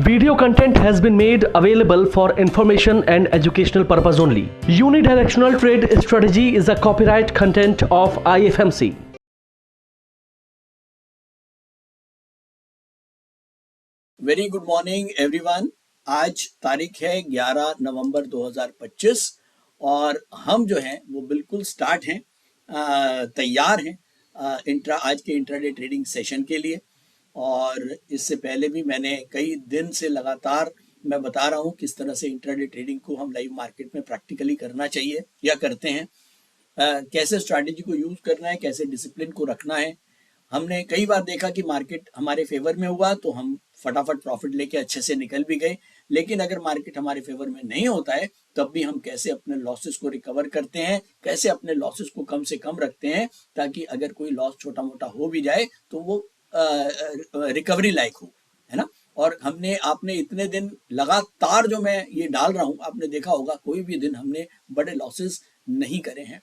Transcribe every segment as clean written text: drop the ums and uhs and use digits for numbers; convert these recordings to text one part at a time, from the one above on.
Video content has been made available for information and educational purpose only. Unidirectional trade strategy is a copyright content of IFMC. Very good morning everyone. आज तारीख है 11 नवंबर 2025 और हम जो हैं वो बिल्कुल स्टार्ट हैं, तैयार हैं आज के इंट्राडे ट्रेडिंग सेशन के लिए। और इससे पहले भी मैंने कई दिन से लगातार मैं बता रहा हूँ किस तरह से इंट्राडे ट्रेडिंग को हम लाइव मार्केट में प्रैक्टिकली करना चाहिए या करते हैं, कैसे स्ट्रैटेजी को यूज करना है, कैसे डिसिप्लिन को रखना है। हमने कई बार देखा कि मार्केट हमारे फेवर में हुआ तो हम फटाफट प्रॉफिट लेके अच्छे से निकल भी गए, लेकिन अगर मार्केट हमारे फेवर में नहीं होता है तब भी हम कैसे अपने लॉसेस को रिकवर करते हैं, कैसे अपने लॉसेस को कम से कम रखते हैं ताकि अगर कोई लॉस छोटा मोटा हो भी जाए तो वो रिकवरी लायक हो, है ना। और आपने इतने दिन लगातार जो मैं ये डाल रहा हूँ, आपने देखा होगा कोई भी दिन हमने बड़े लॉसेस नहीं करे हैं।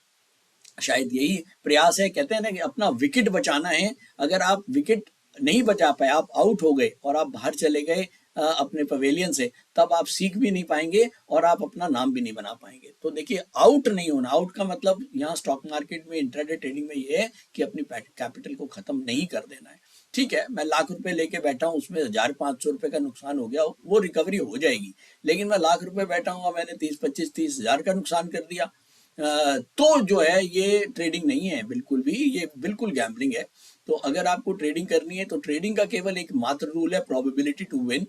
शायद यही प्रयास है, कहते हैं ना कि अपना विकेट बचाना है। अगर आप विकेट नहीं बचा पाए, आप आउट हो गए और आप बाहर चले गए अपने पवेलियन से, तब आप सीख भी नहीं पाएंगे और आप अपना नाम भी नहीं बना पाएंगे। तो देखिए, आउट नहीं होना, आउट का मतलब यहाँ स्टॉक मार्केट में इंट्राडे ट्रेडिंग में ये है कि अपनी कैपिटल को खत्म नहीं कर देना है। ठीक है, मैं लाख रुपए लेके बैठा हूँ, उसमें 1500 रुपए का नुकसान हो गया, वो रिकवरी हो जाएगी। लेकिन मैं लाख रुपए बैठा हूँ और मैंने 30 हजार का नुकसान कर दिया, तो जो है ये ट्रेडिंग नहीं है बिल्कुल भी, ये बिल्कुल गैम्बलिंग है। तो अगर आपको ट्रेडिंग करनी है तो ट्रेडिंग का केवल एक मात्र रूल है, प्रोबेबिलिटी टू विन।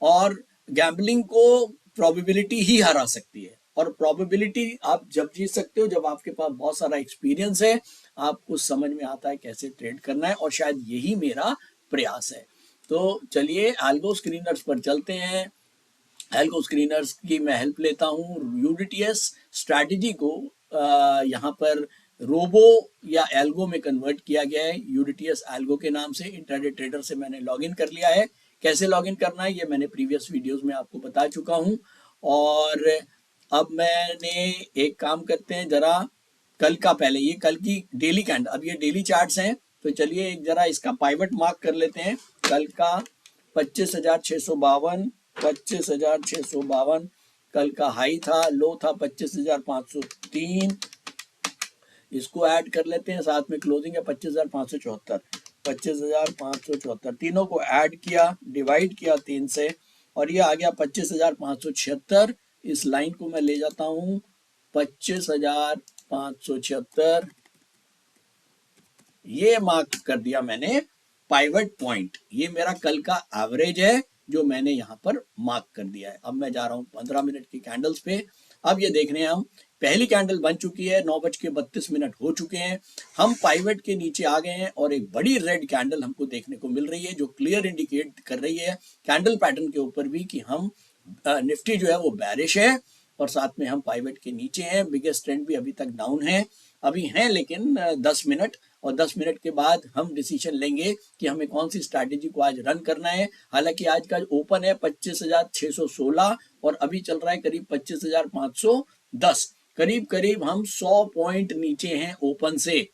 और गैम्बलिंग को प्रोबेबिलिटी ही हरा सकती है, और प्रोबेबिलिटी आप जब जीत सकते हो जब आपके पास बहुत सारा एक्सपीरियंस है, आपको समझ में आता है कैसे ट्रेड करना है, और शायद यही मेरा प्रयास है। तो चलिए एल्गो स्क्रीनर्स पर चलते हैं। एल्गो स्क्रीनर्स की मैं हेल्प लेता हूँ। यूडीटीएस स्ट्रैटेजी को यहाँ पर रोबो या एल्गो में कन्वर्ट किया गया है, यूडीटीएस एल्गो के नाम से। इंट्राडे ट्रेडर से मैंने लॉगिन कर लिया है। कैसे लॉगिन करना है ये मैंने प्रीवियस वीडियोस में आपको बता चुका हूँ। और अब मैंने एक काम करते हैं, जरा कल का, पहले ये कल की डेली कैंडल, अब ये डेली चार्ट्स हैं, तो चलिए एक जरा इसका पाइवट मार्क कर लेते हैं। कल का 25,652, 25,652 कल का हाई था, लो था 25,503। इसको ऐड कर लेते हैं, साथ में क्लोजिंग है 25,574, 25,574, तीनों को ऐड किया, डिवाइड किया 3 से, और ये आ गया 25,576। इस लाइन को मैं ले जाता हूं 25,576, ये मार्क कर दिया मैंने पाइवट पॉइंट। ये मेरा कल का एवरेज है जो मैंने यहाँ पर मार्क कर दिया है। अब मैं जा रहा हूँ 15 मिनट की कैंडल्स पे। अब ये देख रहे हैं हम, पहली कैंडल बन चुकी है, 9:32 हो चुके हैं, हम पाइवट के नीचे आ गए हैं और एक बड़ी रेड कैंडल हमको देखने को मिल रही है जो क्लियर इंडिकेट कर रही है कैंडल पैटर्न के ऊपर भी कि हम निफ्टी जो है वो बैरिश है, और साथ में हम पाइवट के नीचे हैं। बिगेस्ट ट्रेंड भी अभी तक डाउन है, अभी हैं, लेकिन 10 मिनट, और 10 मिनट के बाद हम डिसीजन लेंगे कि हमें कौन सी स्ट्रैटेजी को आज रन करना है। हालांकि आज का ओपन है 25,616 और अभी चल रहा है करीब 25,510, करीब करीब हम 100 पॉइंट नीचे हैं ओपन से।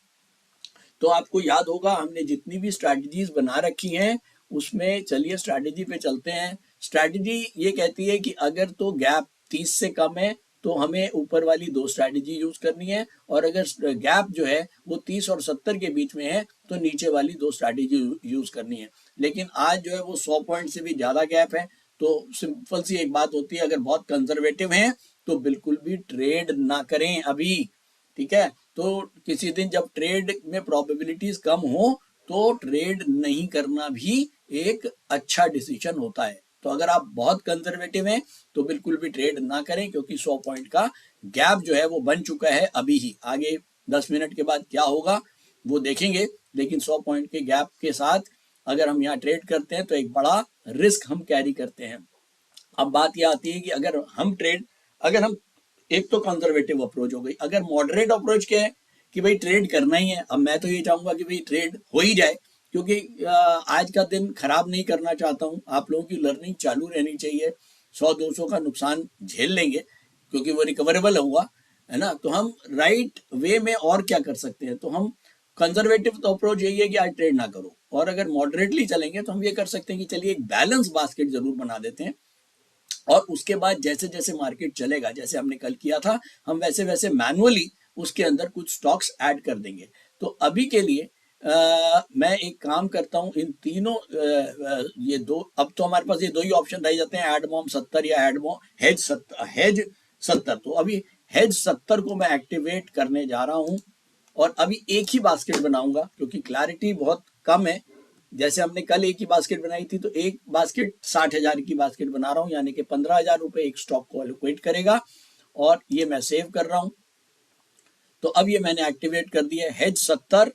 तो आपको याद होगा हमने जितनी भी स्ट्रैटेजीज बना रखी हैं उसमें, चलिए स्ट्रैटेजी पे चलते हैं। स्ट्रैटेजी ये कहती है कि अगर तो गैप 30 से कम है तो हमें ऊपर वाली 2 स्ट्रैटेजी यूज करनी है, और अगर गैप जो है वो 30 और 70 के बीच में है तो नीचे वाली 2 स्ट्रैटेजी यूज करनी है। लेकिन आज जो है वो 100 पॉइंट से भी ज्यादा गैप है, तो सिंपल सी एक बात होती है, अगर बहुत कंजर्वेटिव हैं तो बिल्कुल भी ट्रेड ना करें अभी। ठीक है, तो किसी दिन जब ट्रेड में प्रोबेबिलिटीज कम हो तो ट्रेड नहीं करना भी एक अच्छा डिसीजन होता है। तो अगर आप बहुत कंजर्वेटिव हैं तो बिल्कुल भी ट्रेड ना करें, क्योंकि 100 पॉइंट का गैप जो है वो बन चुका है अभी ही। आगे 10 मिनट के बाद क्या होगा वो देखेंगे, लेकिन 100 पॉइंट के गैप के साथ अगर हम यहाँ ट्रेड करते हैं तो एक बड़ा रिस्क हम कैरी करते हैं। अब बात यह आती है कि अगर हम एक तो कंजर्वेटिव अप्रोच हो गई, अगर मॉडरेट अप्रोच क्या है कि भाई ट्रेड करना ही है। अब मैं तो ये चाहूंगा कि भाई ट्रेड हो ही जाए, क्योंकि आज का दिन खराब नहीं करना चाहता हूँ। आप लोगों की लर्निंग चालू रहनी चाहिए। 100-200 का नुकसान झेल लेंगे क्योंकि वो रिकवरेबल हुआ, है ना। तो हम राइट वे में और क्या कर सकते हैं, तो हम कंजर्वेटिव तो अप्रोच यही है कि आज ट्रेड ना करो, और अगर मॉडरेटली चलेंगे तो हम ये कर सकते हैं कि चलिए एक बैलेंस बास्केट जरूर बना देते हैं, और उसके बाद जैसे जैसे मार्केट चलेगा, जैसे हमने कल किया था, हम वैसे वैसे मैनुअली उसके अंदर कुछ स्टॉक्स ऐड कर देंगे। तो अभी के लिए मैं एक काम करता हूं, इन तीनों ये दो, अब तो हमारे पास ये दो ही ऑप्शन रह जाते हैं, एडमॉम 70 या एडमॉम हेज 70। तो अभी हेज 70 को मैं एक्टिवेट करने जा रहा हूं, और अभी एक ही बास्केट बनाऊंगा क्योंकि क्लैरिटी बहुत कम है। जैसे हमने कल एक ही बास्केट बनाई थी, तो एक बास्केट 60,000 की बास्केट बना रहा हूं, यानी कि 15,000 रुपए एक स्टॉक को एलोकेट करेगा, और ये मैं सेव कर रहा हूं। तो अब ये मैंने एक्टिवेट कर दिया हेज 70।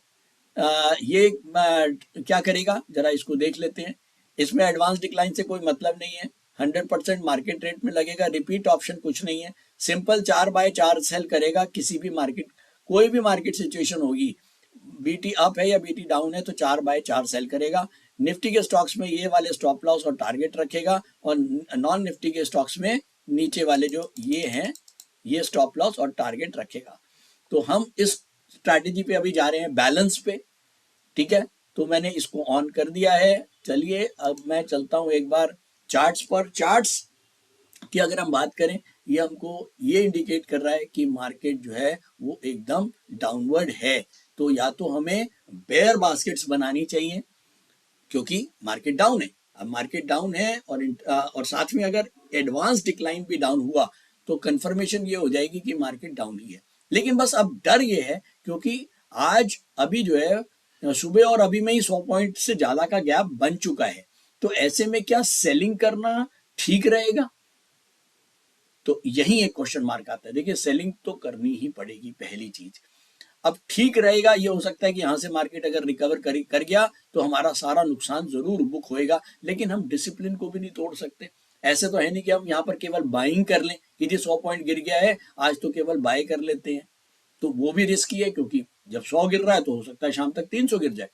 ये क्या करेगा जरा इसको देख लेते हैं। इसमें एडवांस डिक्लाइन से कोई मतलब नहीं है, 100% मार्केट रेट में लगेगा, रिपीट ऑप्शन कुछ नहीं है, सिंपल 4 बाय 4 सेल करेगा। किसी भी मार्केट, कोई भी मार्केट सिचुएशन होगी, बीटी अप है या बीटी डाउन है, तो 4 बाय 4 सेल करेगा। निफ्टी के स्टॉक्स में ये वाले स्टॉप लॉस और टारगेट रखेगा, और नॉन निफ्टी के स्टॉक्स में नीचे वाले जो ये हैं, ये स्टॉप लॉस और टारगेट रखेगा। तो हम इस स्ट्रैटेजी पे अभी जा रहे हैं, बैलेंस पे, ठीक है। तो मैंने इसको ऑन कर दिया है। चलिए अब मैं चलता हूं एक बार चार्ट्स पर। चार्ट्स की अगर हम बात करें, ये हमको ये इंडिकेट कर रहा है कि मार्केट जो है वो एकदम डाउनवर्ड है। तो या तो हमें बेयर बास्केट्स बनानी चाहिए क्योंकि मार्केट डाउन है। अब मार्केट डाउन है, और साथ में अगर एडवांस डिक्लाइन भी डाउन हुआ तो कंफर्मेशन ये हो जाएगी कि मार्केट डाउन ही है। लेकिन बस अब डर ये है क्योंकि आज अभी जो है सुबह और अभी में ही 100 पॉइंट से ज्यादा का गैप बन चुका है। तो ऐसे में क्या सेलिंग करना ठीक रहेगा? तो यही एक क्वेश्चन मार्क आता है। देखिए, सेलिंग तो करनी ही पड़ेगी पहली चीज। अब ठीक रहेगा, ये हो सकता है कि यहां से मार्केट अगर रिकवर कर गया तो हमारा सारा नुकसान जरूर बुक होएगा, लेकिन हम डिसिप्लिन को भी नहीं तोड़ सकते। ऐसे तो है नहीं कि हम यहाँ पर केवल बाइंग कर लें कि जी 100 पॉइंट गिर गया है आज तो केवल बाय कर लेते हैं, तो वो भी रिस्की है क्योंकि जब 100 गिर रहा है तो हो सकता है शाम तक 300 गिर जाए।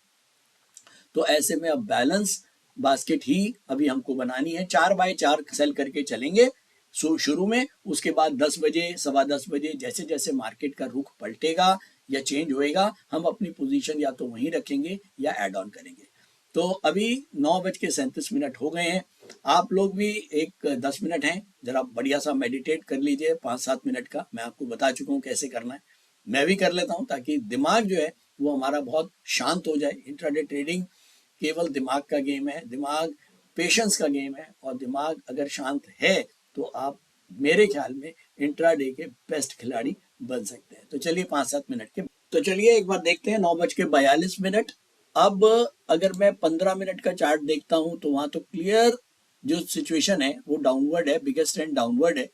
तो ऐसे में अब बैलेंस बास्केट ही अभी हमको बनानी है, 4 बाय 4 सेल करके चलेंगे शुरू में। उसके बाद 10 बजे, 10:15 बजे जैसे जैसे मार्केट का रुख पलटेगा या चेंज होएगा, हम अपनी पोजीशन या तो वहीं रखेंगे या ऐड ऑन करेंगे। तो अभी 9:37 हो गए हैं। आप लोग भी एक 10 मिनट हैं, जरा बढ़िया सा मेडिटेट कर लीजिए 5-7 मिनट का। मैं आपको बता चुका हूँ कैसे करना है, मैं भी कर लेता हूँ ताकि दिमाग जो है वो हमारा बहुत शांत हो जाए। इंट्राडे ट्रेडिंग केवल दिमाग का गेम है, दिमाग पेशेंस का गेम है, और दिमाग अगर शांत है तो आप मेरे ख्याल में इंट्राडे के बेस्ट खिलाड़ी बन सकते हैं। तो चलिए 5-7 मिनट के, तो चलिए एक बार देखते हैं 9:42। अब अगर मैं 15 मिनट का चार्ट देखता हूं तो वहां तो क्लियर जो सिचुएशन है वो डाउनवर्ड है, बिगेस्ट ट्रेंड डाउनवर्ड है।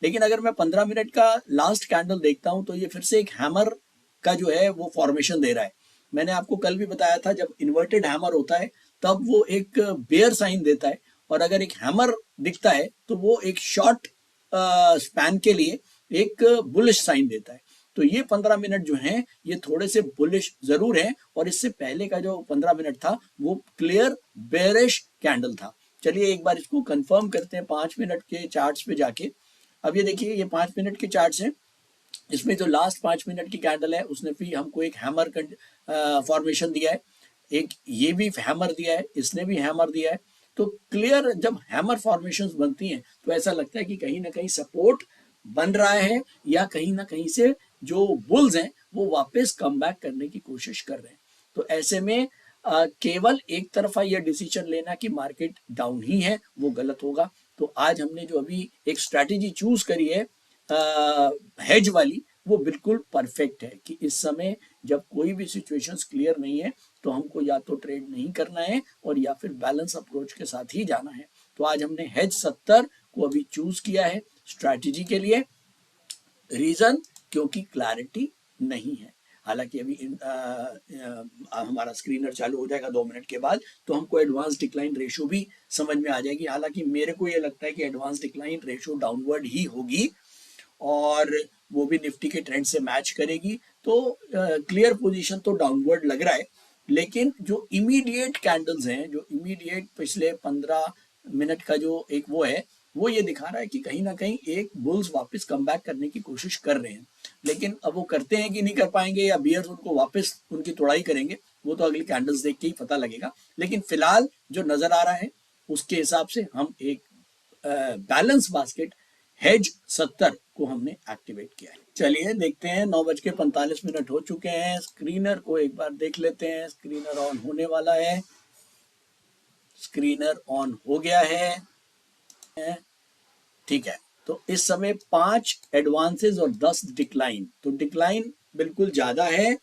लेकिन अगर मैं 15 मिनट का लास्ट कैंडल देखता हूं तो ये फिर से एक हैमर का जो है वो फॉर्मेशन दे रहा है। मैंने आपको कल भी बताया था, जब इन्वर्टेड हैमर होता है तब वो एक बेयर साइन देता है, और अगर एक हैमर दिखता है तो वो एक शॉर्ट स्पैन के लिए एक बुलिश साइन देता है। तो ये 15 मिनट जो हैं ये थोड़े से बुलिश जरूर हैं, और इससे पहले का जो 15 मिनट था वो क्लियर बेरिश कैंडल था। चलिए एक बार इसको कंफर्म करते हैं 5 मिनट के चार्ट्स पे जाके। अब ये देखिए, ये 5 मिनट के चार्ट्स हैं, इसमें जो लास्ट 5 मिनट की कैंडल है उसने भी हमको एक हैमर फॉर्मेशन दिया है, एक ये भी हैमर दिया है, इसने भी हैमर दिया है। तो क्लियर जब हैमर फॉर्मेशंस बनती हैं तो ऐसा लगता है कि कहीं ना कहीं सपोर्ट बन रहा है, या कहीं ना कहीं से जो बुल्स हैं वो वापस कम बैक करने की कोशिश कर रहे हैं। तो ऐसे में केवल एक तरफा यह डिसीजन लेना कि मार्केट डाउन ही है वो गलत होगा। तो आज हमने जो अभी एक स्ट्रैटेजी चूज करी है हेज वाली, वो बिल्कुल परफेक्ट है कि इस समय जब कोई भी सिचुएशंस क्लियर नहीं है तो हमको या तो ट्रेड नहीं करना है और या फिर बैलेंस अप्रोच के साथ ही जाना है। तो आज हमने हेज 70 को अभी चूज किया है स्ट्रैटेजी के लिए। रीजन, क्योंकि क्लैरिटी नहीं है। हालांकि अभी हमारा स्क्रीनर चालू हो जाएगा 2 मिनट के बाद, तो हमको एडवांस डिक्लाइन रेशो भी समझ में आ जाएगी। हालांकि मेरे को ये लगता है कि एडवांस डिक्लाइन रेशो डाउनवर्ड ही होगी, और वो भी निफ्टी के ट्रेंड से मैच करेगी। तो क्लियर पोजीशन तो डाउनवर्ड लग रहा है, लेकिन जो इमीडिएट कैंडल्स हैं, जो इमीडिएट पिछले 15 मिनट का जो एक वो है, वो ये दिखा रहा है कि कहीं ना कहीं एक बुल्स वापस कम बैक करने की कोशिश कर रहे हैं। लेकिन अब वो करते हैं कि नहीं कर पाएंगे या बियर्स उनको वापस उनकी तोड़ाई करेंगे, वो तो अगली कैंडल्स देख के ही पता लगेगा। लेकिन फिलहाल जो नजर आ रहा है उसके हिसाब से हम एक बैलेंस बास्केट हेज 70 को हमने एक्टिवेट किया है। चलिए देखते हैं, 9:45 हो चुके हैं। स्क्रीनर को एक बार देख लेते हैं। स्क्रीनर ऑन होने वाला है। स्क्रीनर ऑन हो गया है, ठीक है। तो इस समय 5 एडवांसेस और 10 डिक्लाइन, तो डिक्लाइन बिल्कुल ज्यादा है।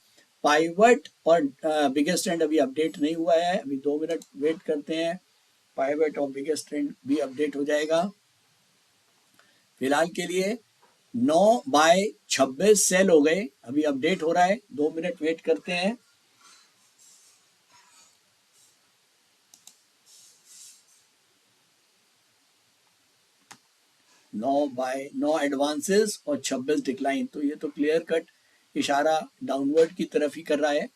पाइवट और बिगेस्ट ट्रेंड अभी अपडेट नहीं हुआ है, अभी 2 मिनट वेट करते हैं। पाइवट और बिगेस्ट ट्रेंड भी अपडेट हो जाएगा। फिलहाल के लिए 9/26 सेल हो गए, अभी अपडेट हो रहा है, 2 मिनट वेट करते हैं। नौ एडवांसेस और 26 डिक्लाइन, तो ये तो क्लियर कट इशारा डाउनवर्ड की तरफ ही कर रहा है।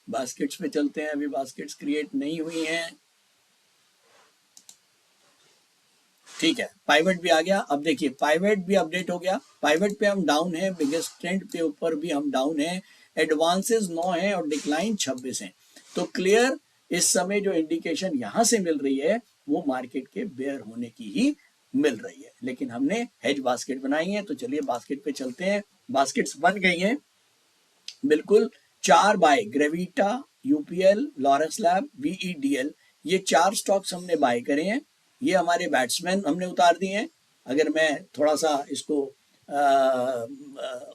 बास्केट्स पे चलते हैं, अभी बास्केट्स क्रिएट नहीं हुई हैं। ठीक है, पाइवट भी आ गया। अब देखिए पाइवट भी अपडेट हो गया। पाइवट पे हम डाउन है, बिगेस्ट ट्रेंड पे ऊपर भी हम डाउन है। एडवांसेस 9 है और डिक्लाइन 26 है। तो क्लियर इस समय जो इंडिकेशन यहां से मिल रही है वो मार्केट के बेयर होने की ही मिल रही है। लेकिन हमने हेज बास्केट बनाई है, तो चलिए बास्केट पे चलते हैं। बास्केट्स बन गई हैं बिल्कुल। 4 बाय ग्रेविटा, यूपीएल, लॉरेंस लैब, वीईडीएल, ये 4 स्टॉक्स हमने बाय करे हैं। ये हमारे बैट्समैन हमने उतार दिए हैं। अगर मैं थोड़ा सा इसको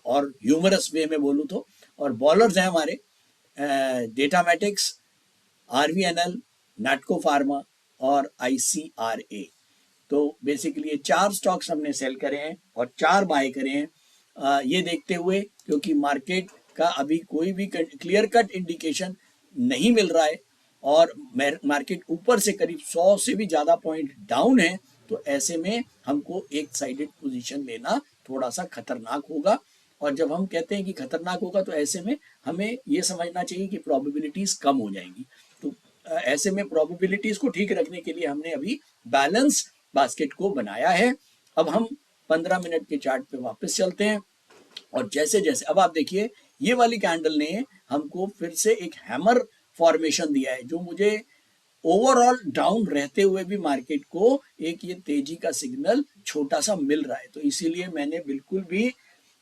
और ह्यूमरस वे में बोलूँ तो, और बॉलर्स हैं हमारे डेटामेटिक्स, आरवीएनएल, नाटको फार्मा और आईसीआरए। तो बेसिकली ये 4 स्टॉक्स हमने सेल करे हैं और 4 बाय करे हैं। ये देखते हुए क्योंकि मार्केट का अभी कोई भी क्लियर कट इंडिकेशन नहीं मिल रहा है और मार्केट ऊपर से करीब 100 से भी ज़्यादा पॉइंट डाउन है, तो ऐसे में हमको एक साइडेड पोजीशन लेना थोड़ा सा खतरनाक होगा। और जब हम कहते हैं कि खतरनाक होगा तो ऐसे में हमें ये समझना चाहिए कि प्रोबेबिलिटीज़ कम हो जाएंगी। तो ऐसे में प्रोबेबिलिटीज़ को ठीक रखने के लिए हमने अभी बैलेंस बास्केट को बनाया है। अब हम 15 मिनट के चार्ट पे वापस चलते हैं और जैसे जैसे अब आप देखिए ये वाली कैंडल ने हमको फिर से एक हैमर फॉर्मेशन दिया है, जो मुझे ओवरऑल डाउन रहते हुए भी मार्केट को एक ये तेजी का सिग्नल छोटा सा मिल रहा है। तो इसीलिए मैंने बिल्कुल भी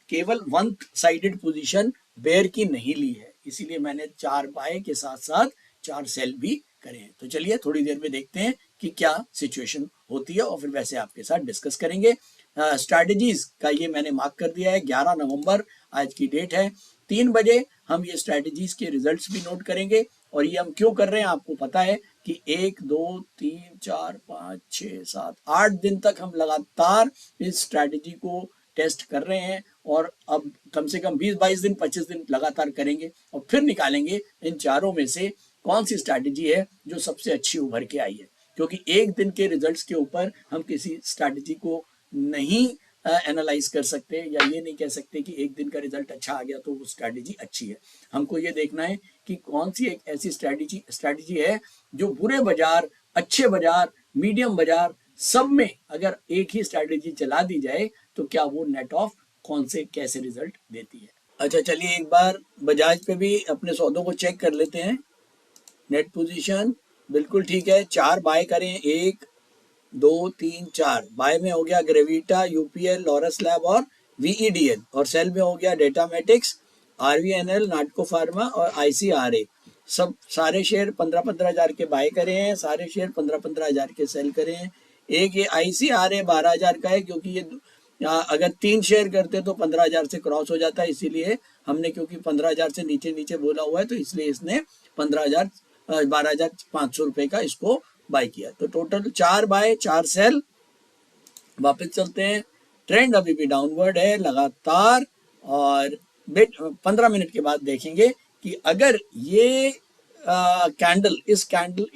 केवल वन साइडेड पोजीशन बेयर की नहीं ली है, इसीलिए मैंने 4 बाय के साथ साथ 4 सेल भी करे हैं। तो चलिए थोड़ी देर में देखते हैं कि क्या सिचुएशन होती है और फिर वैसे आपके साथ डिस्कस करेंगे। स्ट्रैटेजीज का ये मैंने मार्क कर दिया है, 11 नवंबर आज की डेट है। 3 बजे हम ये स्ट्रैटेजीज के रिजल्ट्स भी नोट करेंगे। और ये हम क्यों कर रहे हैं आपको पता है कि 1 2 3 4 5 6 7 8 दिन तक हम लगातार इस स्ट्रैटेजी को टेस्ट कर रहे हैं और अब कम से कम 20-22 दिन 25 दिन लगातार करेंगे और फिर निकालेंगे इन चारों में से कौन सी स्ट्रैटेजी है जो सबसे अच्छी उभर के आई है। क्योंकि एक दिन के रिजल्ट्स के ऊपर हम किसी स्ट्रैटेजी को नहीं एनालाइज कर सकते या ये नहीं कह सकते कि एक दिन का रिजल्ट अच्छा आ गया तो वो स्ट्रैटेजी अच्छी है। हमको ये देखना है कि कौन सी एक ऐसी स्ट्रैटेजी है जो बुरे बाजार, अच्छे बाजार, मीडियम बाजार सब में अगर एक ही स्ट्रैटेजी चला दी जाए तो क्या वो नेट ऑफ कौन से कैसे रिजल्ट देती है। अच्छा चलिए एक बार बजाज पे भी अपने सौदों को चेक कर लेते हैं। नेट पोजीशन बिल्कुल ठीक है, 4 बाय करें, 1 2 3 4 बाय में हो गया ग्रेविटा, यूपीएल, लॉरेंस लैब और वीईडीएल, और सेल में हो गया डेटामेटिक्स, आरवीएनएल, नाटको फार्मा और आईसीआरए। सब सारे शेयर 15-15 हज़ार के बाय करे हैं, सारे शेयर 15-15 हज़ार के सेल करे हैं। एक ये आईसीआरए 12 हज़ार का है, क्योंकि ये अगर 3 शेयर करते तो 15 हज़ार से क्रॉस हो जाता है, इसीलिए हमने क्योंकि 15 हज़ार से नीचे नीचे बोला हुआ है तो इसलिए इसने 12,500 रुपए का इसको बाय किया। तो टोटल 4 बाय 4 सेल। वापस चलते हैं, ट्रेंड अभी भी डाउनवर्ड है लगातार और 15 मिनट के बाद देखेंगे कि अगर ये कैंडल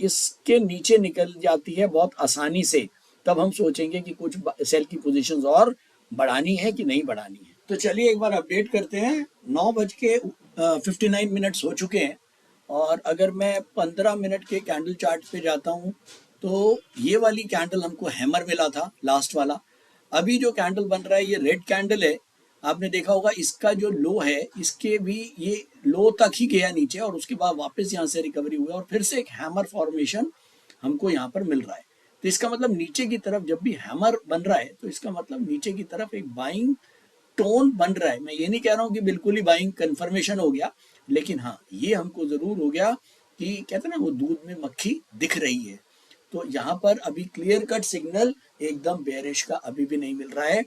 इसके नीचे निकल जाती है बहुत आसानी से, तब हम सोचेंगे कि कुछ सेल की पोजीशंस और बढ़ानी है कि नहीं बढ़ानी है। तो चलिए एक बार अपडेट करते हैं। 9:59 हो चुके हैं और अगर मैं 15 मिनट के कैंडल चार्ट पे जाता हूँ तो ये वाली कैंडल हमको हैमर मिला था लास्ट वाला, अभी जो कैंडल बन रहा है ये रेड कैंडल है, आपने देखा होगा इसका जो लो है इसके भी ये लो तक ही गया नीचे और उसके बाद वापस यहाँ से रिकवरी हुआ और फिर से एक हैमर फॉर्मेशन हमको यहाँ पर मिल रहा है। तो इसका मतलब नीचे की तरफ जब भी हैमर बन रहा है तो इसका मतलब नीचे की तरफ एक बाइंग टोन बन रहा है। मैं ये नहीं कह रहा हूँ कि बिल्कुल ही बाइंग कंफर्मेशन हो गया, लेकिन हाँ ये हमको जरूर हो गया कि कहते हैं ना वो दूध में मक्खी दिख रही है। तो यहाँ पर अभी क्लियर कट सिग्नल एकदम बेरिश का अभी भी नहीं मिल रहा है।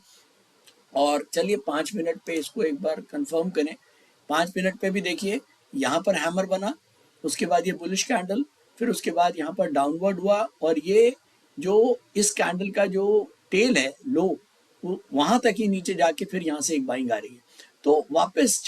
और चलिए 5 मिनट पे इसको एक बार कंफर्म करें। 5 मिनट पे भी देखिए यहाँ पर हैमर बना, उसके बाद ये बुलिश कैंडल, फिर उसके बाद यहाँ पर डाउनवर्ड हुआ और ये जो इस कैंडल का जो टेल है लो वहां तक ही नीचे जाके फिर यहाँ से एक बाइंग आ रही है। तो वापस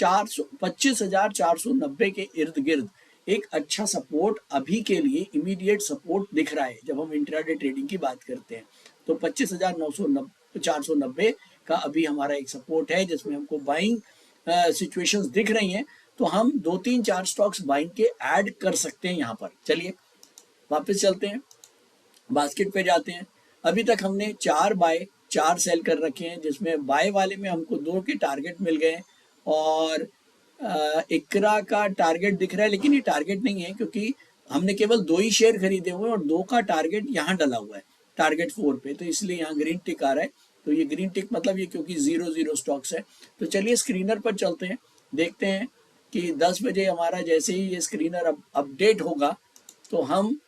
25,490 के इर्द गिर्द एक अच्छा सपोर्ट अभी के लिए इमीडिएट सपोर्ट दिख रहा है जब हम इंट्राडे ट्रेडिंग की बात करते हैं। तो 25,490 का अभी हमारा एक सपोर्ट है जिसमें हमको बाइंग सिचुएशंस दिख रही हैं। तो हम 2-3-4 स्टॉक्स बाइंग के ऐड कर सकते हैं यहाँ पर। चलिए वापस चलते हैं, बास्केट पे जाते हैं। अभी तक हमने 4 बाय 4 सेल कर रखे हैं, जिसमें बाय वाले में हमको 2 के टारगेट मिल गए और इकरा का टारगेट दिख रहा है, लेकिन ये टारगेट नहीं है क्योंकि हमने केवल 2 ही शेयर खरीदे हुए हैं और 2 का टारगेट यहाँ डला हुआ है टारगेट 4 पे, तो इसलिए यहाँ ग्रीन टिक आ रहा है। तो ये ग्रीन टिक मतलब ये क्योंकि 0-0 स्टॉक्स है। तो चलिए स्क्रीनर पर चलते हैं, देखते हैं कि 10 बजे हमारा जैसे ही ये स्क्रीनर अपडेट होगा तो हम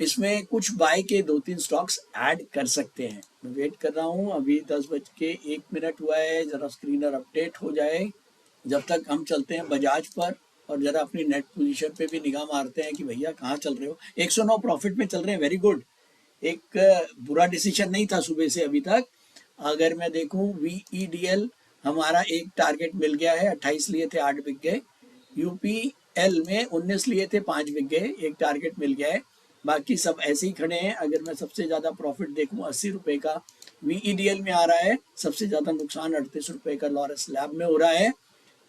इसमें कुछ बाय के 2-3 स्टॉक्स ऐड कर सकते हैं। मैं वेट कर रहा हूँ, अभी 10:01 हुआ है, जरा स्क्रीनर अपडेट हो जाए। जब तक हम चलते हैं बजाज पर और जरा अपनी नेट पोजीशन पे भी निगाह मारते हैं कि भैया कहाँ चल रहे हो। 109 प्रॉफिट में चल रहे हैं, वेरी गुड। एक बुरा डिसीजन नहीं था सुबह से अभी तक। अगर मैं देखूं VEDL हमारा एक टारगेट मिल गया है, 28 लिए थे 8 बिक गए। UPL में 19 लिए थे 5 बिक गए, एक टारगेट मिल गया है। बाकी सब ऐसे ही खड़े हैं। अगर मैं सबसे ज़्यादा प्रॉफिट देखूं 80 रुपये का VEDL में आ रहा है, सबसे ज़्यादा नुकसान 38 रुपये का लॉरस लैब में हो रहा है।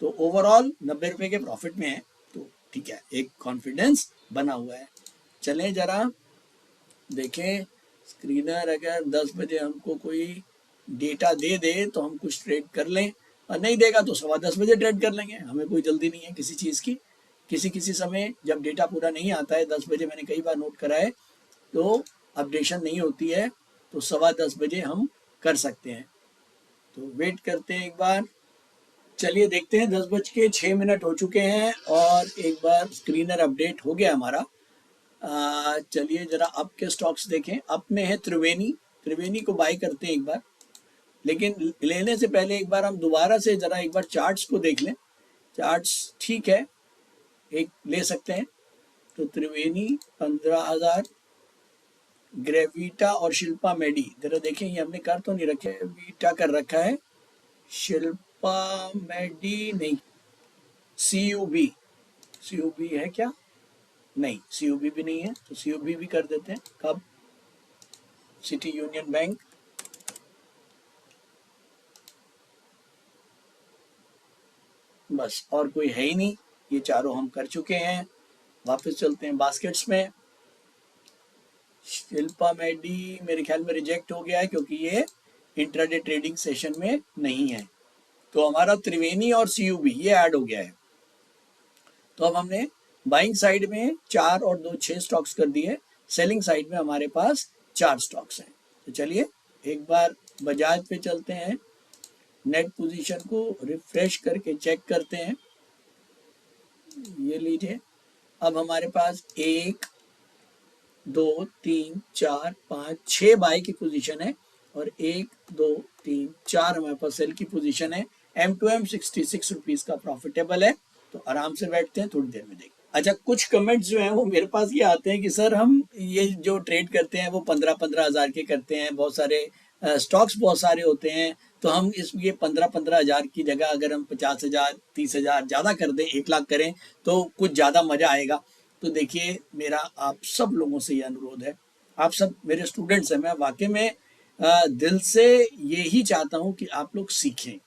तो ओवरऑल 90 रुपये के प्रॉफिट में है, तो ठीक है, एक कॉन्फिडेंस बना हुआ है। चलें जरा देखें स्क्रीनर, अगर 10 बजे हमको कोई डेटा दे दे तो हम कुछ ट्रेड कर लें, और नहीं देगा तो 10:15 बजे ट्रेड कर लेंगे। हमें कोई जल्दी नहीं है किसी चीज़ की। किसी समय जब डेटा पूरा नहीं आता है 10 बजे, मैंने कई बार नोट करा है, तो अपडेशन नहीं होती है, तो 10:15 बजे हम कर सकते हैं। तो वेट करते हैं एक बार। चलिए देखते हैं, 10:06 हो चुके हैं और एक बार स्क्रीनर अपडेट हो गया हमारा। चलिए जरा अप के स्टॉक्स देखें। अप में है त्रिवेणी को बाय करते हैं एक बार, लेकिन लेने से पहले एक बार हम दोबारा से जरा एक बार चार्ट्स को देख लें। चार्ट्स ठीक है, एक ले सकते हैं। तो त्रिवेणी 15,000, ग्रेविटा और शिल्पा मेडी जरा देखें, ये हमने कर तो नहीं रखे, वीटा कर रखा है, शिल्पा मेडी नहीं, CUB है क्या? नहीं, CUB भी नहीं है, तो CUB भी कर देते हैं। कब? सिटी यूनियन बैंक, बस और कोई है ही नहीं, ये चारों हम कर चुके हैं। वापस चलते हैं बास्केट्स में। शिल्पा मेडी मेरे ख्याल में रिजेक्ट हो गया है क्योंकि ये इंट्राडे ट्रेडिंग सेशन में नहीं है। तो हमारा त्रिवेणी और CUB ये ऐड हो गया है। तो अब हमने बाइंग साइड में 4 और 2 6 स्टॉक्स कर दिए, सेलिंग साइड में हमारे पास 4 स्टॉक्स हैं। तो चलिए एक बार बजाज पे चलते हैं, नेट पोजीशन को रिफ्रेश करके चेक करते हैं। ये लीजिए, अब हमारे पास 1 2 3 4 5 6 बाय की पोजीशन है और 1 2 3 4 हमारे पास सेल की पोजीशन है। M2M 66 रुपीज का प्रॉफिटेबल है। तो आराम से बैठते हैं, थोड़ी देर में देखते हैं। अच्छा, कुछ कमेंट्स जो हैं वो मेरे पास ये आते हैं कि सर हम ये जो ट्रेड करते हैं वो 15-15 हज़ार के करते हैं, बहुत सारे स्टॉक्स बहुत सारे होते हैं, तो हम ये 15-15 हज़ार की जगह अगर हम 50,000 30,000 ज़्यादा कर दें, 1 लाख करें तो कुछ ज़्यादा मज़ा आएगा। तो देखिए, मेरा आप सब लोगों से ये अनुरोध है, आप सब मेरे स्टूडेंट्स हैं, मैं वाकई में दिल से यही चाहता हूँ कि आप लोग सीखें।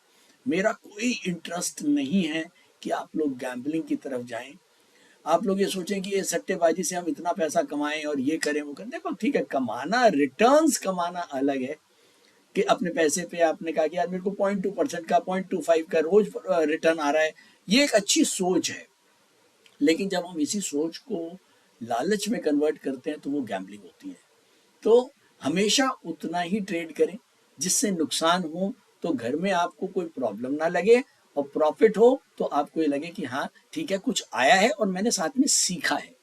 मेरा कोई इंटरेस्ट नहीं है कि आप लोग गैम्बलिंग की तरफ जाएं। आप लोग ये सोचें कि ये सट्टेबाजी से हम इतना पैसा कमाएं और ये करें वो करें। देखो ठीक है, कमाना, रिटर्न्स कमाना अलग है, कि अपने पैसे पे आपने कहा कि यार मेरे को 0.2% का 0.25 का रोज रिटर्न आ रहा है, ये एक अच्छी सोच है। लेकिन जब हम इसी सोच को लालच में कन्वर्ट करते हैं तो वो गैम्बलिंग होती है। तो हमेशा उतना ही ट्रेड करें जिससे नुकसान हो तो घर में आपको कोई प्रॉब्लम ना लगे, और प्रॉफिट हो तो आपको ये लगे कि हाँ ठीक है, कुछ आया है और मैंने साथ में सीखा है।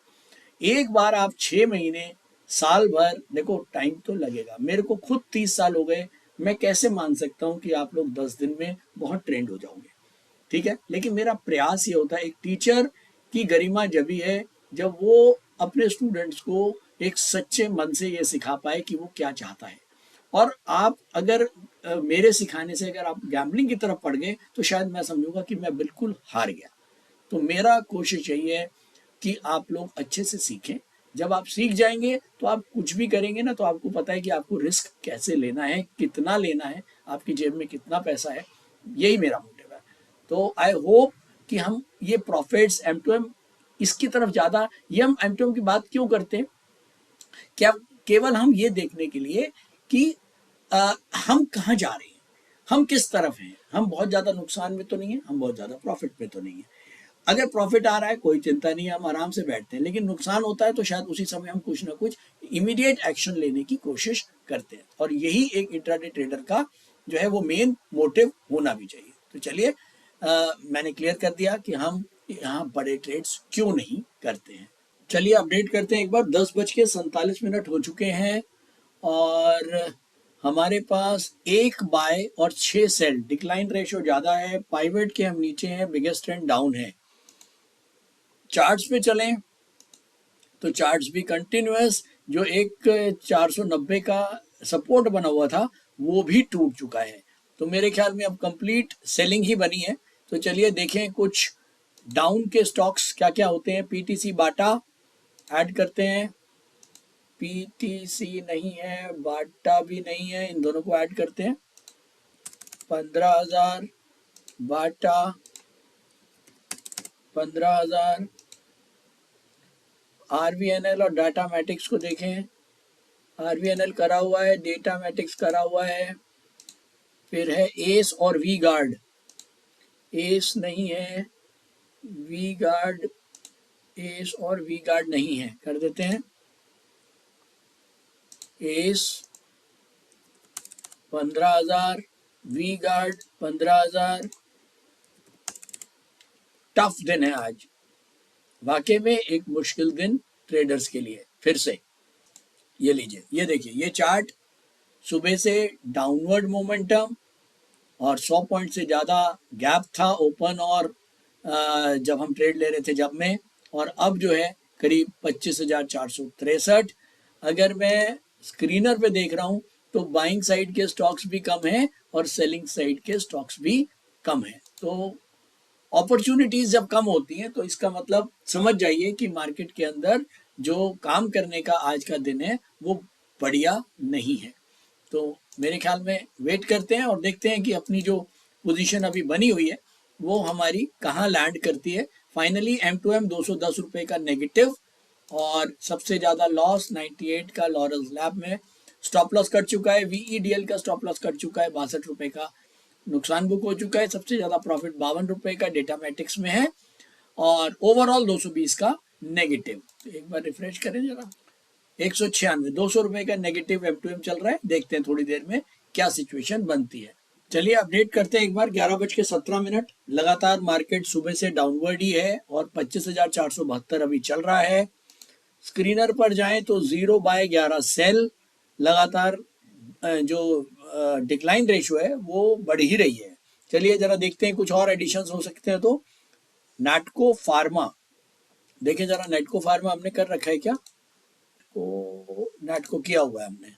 एक बार आप 6 महीने, साल भर, देखो टाइम तो लगेगा, मेरे को खुद 30 साल हो गए, मैं कैसे मान सकता हूँ कि आप लोग 10 दिन में बहुत ट्रेंड हो जाओगे, ठीक है। लेकिन मेरा प्रयास ये होता है, एक टीचर की गरिमा जब भी है जब वो अपने स्टूडेंट्स को एक सच्चे मन से ये सिखा पाए कि वो क्या चाहता है। और आप अगर मेरे सिखाने से अगर आप गैम्बलिंग की तरफ पड़ गए तो शायद मैं समझूंगा कि मैं बिल्कुल हार गया। तो मेरा कोशिश यही है कि आप लोग अच्छे से सीखें। जब आप सीख जाएंगे तो आप कुछ भी करेंगे ना, तो आपको पता है कि आपको रिस्क कैसे लेना है, कितना लेना है, आपकी जेब में कितना पैसा है। यही मेरा मोटिव है। तो आई होप कि हम ये प्रॉफिट्स M2M इसकी तरफ ज़्यादा, ये हम M2M की बात क्यों करते हैं, क्या केवल हम ये देखने के लिए कि हम कहाँ जा रहे हैं, हम किस तरफ हैं, हम बहुत ज़्यादा नुकसान में तो नहीं है, हम बहुत ज़्यादा प्रॉफिट में तो नहीं है। अगर प्रॉफिट आ रहा है कोई चिंता नहीं है, हम आराम से बैठते हैं, लेकिन नुकसान होता है तो शायद उसी समय हम कुछ ना कुछ इमीडिएट एक्शन लेने की कोशिश करते हैं। और यही एक इंट्राडे ट्रेडर का जो है वो मेन मोटिव होना भी चाहिए। तो चलिए, मैंने क्लियर कर दिया कि हम यहाँ बड़े ट्रेड्स क्यों नहीं करते हैं। चलिए अपडेट करते हैं एक बार। 10:47 हो चुके हैं और हमारे पास 1 बाय और 6 सेल, डिक्लाइन रेशियो ज़्यादा है, पाइवेट के हम नीचे हैं, बिगेस्ट ट्रेंड डाउन है। चार्ट्स पे चलें तो चार्ट्स भी कंटिन्यूअस, जो एक 490 का सपोर्ट बना हुआ था वो भी टूट चुका है। तो मेरे ख्याल में अब कंप्लीट सेलिंग ही बनी है। तो चलिए देखें कुछ डाउन के स्टॉक्स क्या क्या होते हैं। पीटीसी बाटा ऐड करते हैं, पीटीसी नहीं है, बाटा भी नहीं है, इन दोनों को ऐड करते हैं। 15,000 बाटा, 15,000। आरवीएनएल और डाटा मैटिक्स को देखें, आरवीएनएल करा हुआ है, डेटा मैटिक्स करा हुआ है, फिर है एस और वी गार्ड। एस नहीं है, वी गार्ड, एस और वी गार्ड नहीं है, कर देते हैं एस 15,000, वी गार्ड 15,000। टफ दिन है आज, वाकई में एक मुश्किल दिन ट्रेडर्स के लिए। फिर से ये लीजिए, ये देखिए, ये चार्ट सुबह से डाउनवर्ड मोमेंटम और 100 पॉइंट से ज़्यादा गैप था ओपन और जब हम ट्रेड ले रहे थे जब में, और अब जो है करीब 25,463। अगर मैं स्क्रीनर पे देख रहा हूँ तो बाइंग साइड के स्टॉक्स भी कम हैं और सेलिंग साइड के स्टॉक्स भी कम हैं। तो अपॉर्चुनिटीज जब कम होती हैं तो इसका मतलब समझ जाइए कि मार्केट के अंदर जो काम करने का आज का दिन है वो बढ़िया नहीं है। तो मेरे ख्याल में वेट करते हैं और देखते हैं कि अपनी जो पोजीशन अभी बनी हुई है वो हमारी कहाँ लैंड करती है। फाइनली M2M 210 रुपये का नेगेटिव और सबसे ज़्यादा लॉस 98 का लॉरेंस लैब में स्टॉप लॉस कर चुका है। VEDL का स्टॉप लॉस कर चुका है, 62 रुपये का नुकसान बुक हो चुका है। सबसे ज़्यादा प्रॉफिट 52 रुपये का डेटा मैटिक्स में है और ओवरऑल 220 का नेगेटिव। तो एक बार रिफ्रेश करें जरा, 196, 200 रुपये का नेगेटिव M2M चल रहा है। देखते हैं थोड़ी देर में क्या सिचुएशन बनती है। चलिए अपडेट करते हैं एक बार। 11:17 लगातार मार्केट सुबह से डाउनवर्ड ही है और 25,472 अभी चल रहा है। स्क्रीनर पर जाएं तो 0 बाय 11 सेल, लगातार जो डिक्लाइन रेशियो है वो बढ़ ही रही है। चलिए जरा देखते हैं कुछ और एडिशंस हो सकते हैं। तो नाटको फार्मा देखें जरा, नाटको फार्मा हमने कर रखा है क्या, को नाटको किया हुआ है हमने।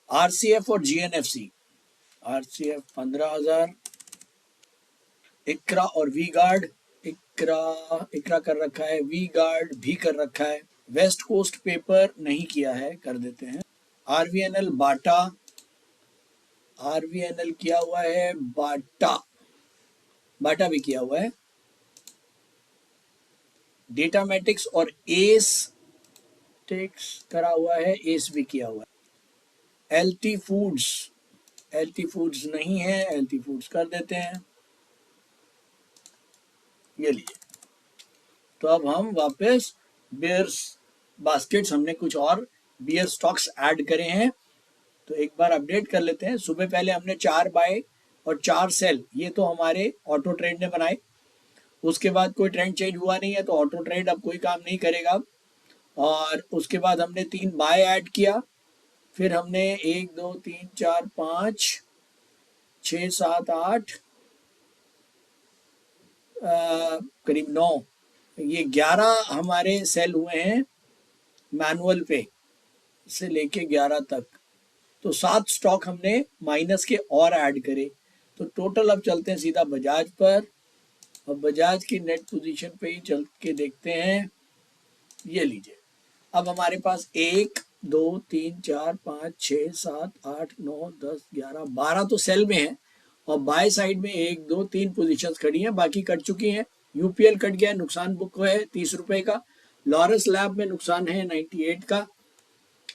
RCF और GNFC, RCF 15,000, इक्रा और वी गार्ड, इक्रा कर रखा है, वी गार्ड भी कर रखा है। वेस्ट कोस्ट पेपर नहीं किया है, कर देते हैं। RVNL बाटा, RVNL किया हुआ है, बाटा बाटा भी किया हुआ है। डेटा मैटिक्स और एस टेक्स करा हुआ है, एस भी किया हुआ है। एलटी फूड्स, एलटी फूड्स नहीं है, एलटी फूड्स कर देते हैं, ये लीजिए। तो अब हम वापस बियर्स बास्केट्स, हमने कुछ और बियर स्टॉक्स ऐड करे हैं, तो एक बार अपडेट कर लेते हैं। सुबह पहले हमने 4 बाय और 4 सेल, ये तो हमारे ऑटो ट्रेड ने बनाए। उसके बाद कोई ट्रेंड चेंज हुआ नहीं है, तो ऑटो ट्रेड अब कोई काम नहीं करेगा। और उसके बाद हमने 3 बाय ऐड किया, फिर हमने 1 2 3 4 5 6 7 8 करीब 9, ये 11 हमारे सेल हुए हैं मैनुअल पे से लेके 11 तक। तो 7 स्टॉक हमने माइनस के और ऐड करे। तो टोटल अब चलते हैं सीधा बजाज पर, और बजाज की नेट पोजीशन पे ही चल के देखते हैं। ये लीजिए, अब हमारे पास 1 2 3 4 5 6 7 8 9 10 11 12 तो सेल में है, और बाय साइड में 1 2 3 पोजीशंस खड़ी हैं, बाकी कट चुकी हैं। यूपीएल कट गया, नुकसान बुक है 30 रुपए का। लॉरस लैब में नुकसान है 98 का।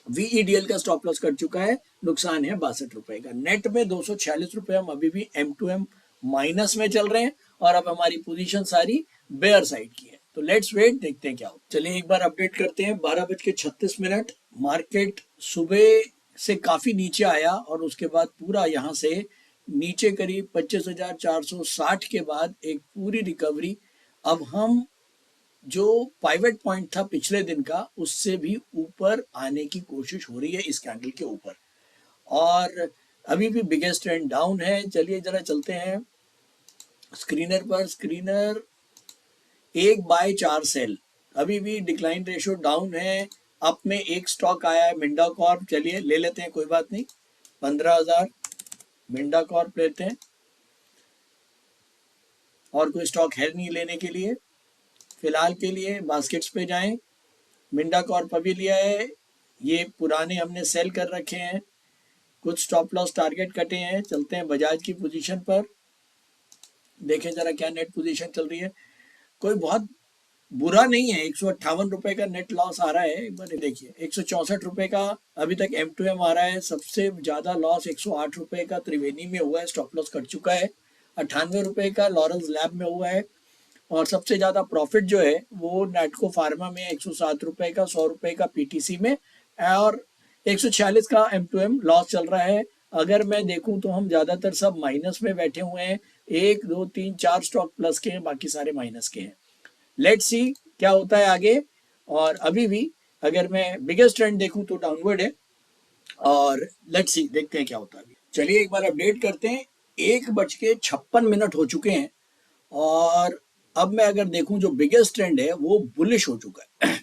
वीईडीएल का स्टॉप लॉस कट चुका है, नुकसान है 62 रुपए का। नेट में 246 रुपए हम अभी भी M2M माइनस में चल रहे हैं, और अब हमारी पोजीशन सारी बेयर साइड की है। तो लेट्स वेट, देखते हैं क्या हो। चलिए एक बार अपडेट करते हैं। 12:36, मार्केट सुबह से काफी नीचे आया, और उसके बाद पूरा यहाँ से नीचे करीब 25,460 के बाद एक पूरी रिकवरी। अब हम जो पाइवट पॉइंट था पिछले दिन का, उससे भी ऊपर आने की कोशिश हो रही है इस कैंडल के ऊपर, और अभी भी बिगेस्ट ट्रेंड डाउन है। चलिए जरा चलते हैं स्क्रीनर पर। स्क्रीनर 1 बाय 4 सेल, अभी भी डिक्लाइन रेशियो डाउन है। अप में एक स्टॉक आया है मिंडा कॉर्प, चलिए ले लेते हैं, कोई बात नहीं। 15,000 मिंडा कॉर्प लेते हैं, और कोई स्टॉक है नहीं लेने के लिए फिलहाल के लिए। बास्केट्स पे जाएं, मिंडा कॉर्प अभी लिया है, ये पुराने हमने सेल कर रखे हैं, कुछ स्टॉप लॉस टारगेट कटे हैं। चलते हैं बजाज की पोजीशन पर, देखें जरा क्या नेट पोजीशन चल रही है। कोई बहुत बुरा नहीं है, 158 रुपए का नेट लॉस आ रहा है। एक बार देखिए, 164 रुपए का अभी तक M2M आ रहा है। सबसे ज्यादा लॉस 108 रुपए का त्रिवेणी में हुआ है, स्टॉप लॉस कट चुका है। 98 रुपए का लॉरेंस लैब में हुआ है, और सबसे ज्यादा प्रॉफिट जो है वो नेटको फार्मा में 107 रुपए का, 100 रुपए का पीटीसी में, और 146 का M2M लॉस चल रहा है। अगर मैं देखूं तो हम ज्यादातर सब माइनस में बैठे हुए हैं, 1 2 3 4 स्टॉक प्लस के हैं, बाकी सारे माइनस के हैं। लेट्स सी क्या होता है आगे। और अभी भी अगर मैं बिगेस्ट ट्रेंड देखूं तो डाउनवर्ड है, और लेट्स सी देखते हैं क्या होता है। चलिए एक बार अपडेट करते हैं। 1:56 हो चुके हैं, और अब मैं अगर देखूं जो बिगेस्ट ट्रेंड है वो बुलिश हो चुका है।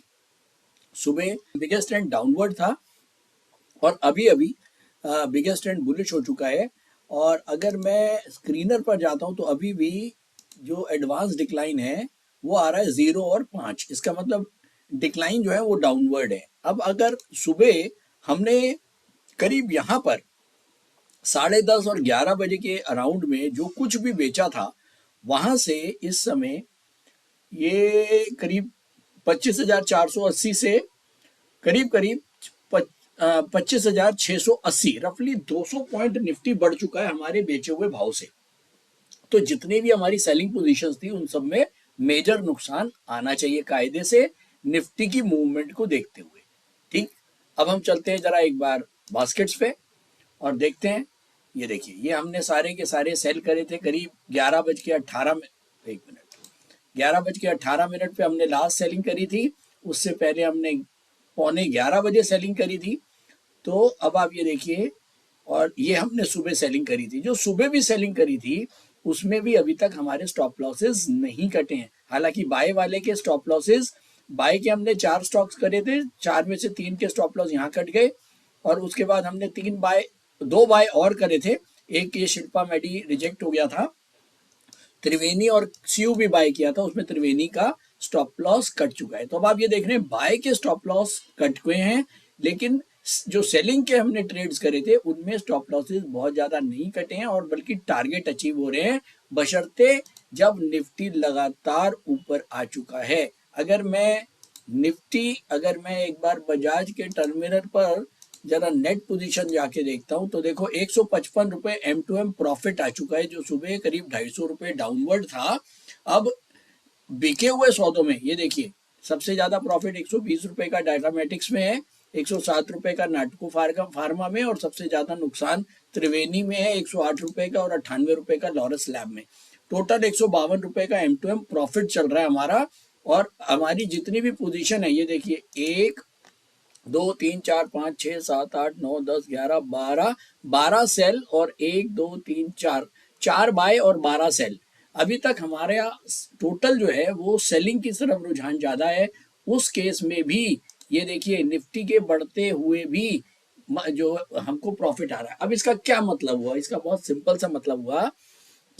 सुबह बिगेस्ट ट्रेंड डाउनवर्ड था, और अभी अभी बिगेस्ट ट्रेंड बुलिश हो चुका है। और अगर मैं स्क्रीनर पर जाता हूं तो अभी भी जो एडवांस डिक्लाइन है वो आ रहा है 0 और 5, इसका मतलब डिक्लाइन जो है वो डाउनवर्ड है। अब अगर सुबह हमने करीब यहाँ पर 10:30 और 11 बजे के अराउंड में जो कुछ भी बेचा था, वहां से इस समय ये करीब 25,480 से करीब करीब 25,680, रफली 200 पॉइंट निफ्टी बढ़ चुका है हमारे बेचे हुए भाव से। तो जितनी भी हमारी सेलिंग पोजीशंस थी उन सब में मेजर नुकसान आना चाहिए कायदे से, निफ्टी की मूवमेंट को देखते हुए। ठीक, अब हम चलते हैं जरा एक बार बास्केट्स पे, और देखते हैं। ये देखिए, ये हमने सारे के सारे सेल करे थे करीब 11:18 एक मिनट 11:18 पे हमने लास्ट सेलिंग करी थी। उससे पहले हमने 11:15 बजे सेलिंग करी थी। तो अब आप ये देखिए, और ये हमने सुबह सेलिंग करी थी। जो सुबह भी सेलिंग करी थी उसमें भी अभी तक हमारे स्टॉप लॉसेस नहीं कटे हैं। हालांकि बाय वाले के स्टॉप लॉसेस, बाय के हमने 4 स्टॉक्स करे थे, 4 में से 3 के स्टॉप लॉस यहाँ कट गए, और उसके बाद हमने 2 बाय और करे थे। एक ये शिल्पा मेडी रिजेक्ट हो गया था, त्रिवेणी और सीयू भी बाय किया था, उसमें त्रिवेणी का स्टॉप लॉस कट चुका है। तो अब आप ये देख रहे हैं बाय के स्टॉप लॉस कट हुए हैं, लेकिन जो सेलिंग के हमने ट्रेड्स करे थे उनमें स्टॉप लॉसेस बहुत ज्यादा नहीं कटे हैं, और बल्कि टारगेट अचीव हो रहे हैं, बशर्ते जब निफ्टी लगातार ऊपर आ चुका है। अगर मैं एक बार बजाज के टर्मिनल पर जरा नेट पोजीशन जाके देखता हूँ तो देखो 155 रुपए M2M प्रॉफिट आ चुका है, जो सुबह करीब 250 रुपए डाउनवर्ड था। अब बिके हुए सौदों में ये देखिए सबसे ज्यादा प्रॉफिट 120 रुपए का डायनामेटिक्स में है, 107 रुपए का नाटको फार्मा में, और सबसे ज्यादा नुकसान त्रिवेणी में है 108 रुपए का, और 98 रुपए का लॉरस लैब में। टोटल 152 रुपए का M2M प्रॉफिट चल रहा है हमारा। और हमारी जितनी भी पोजीशन है ये देखिए 1 2 3 4 5 6 7 8 9 10 11 12 सेल, और 1 2 3 4 बाय और 12 सेल। अभी तक हमारे टोटल जो है वो सेलिंग की तरफ रुझान ज्यादा है। उस केस में भी ये देखिए निफ्टी के बढ़ते हुए भी जो हमको प्रॉफिट आ रहा है। अब इसका क्या मतलब हुआ? इसका बहुत सिंपल सा मतलब हुआ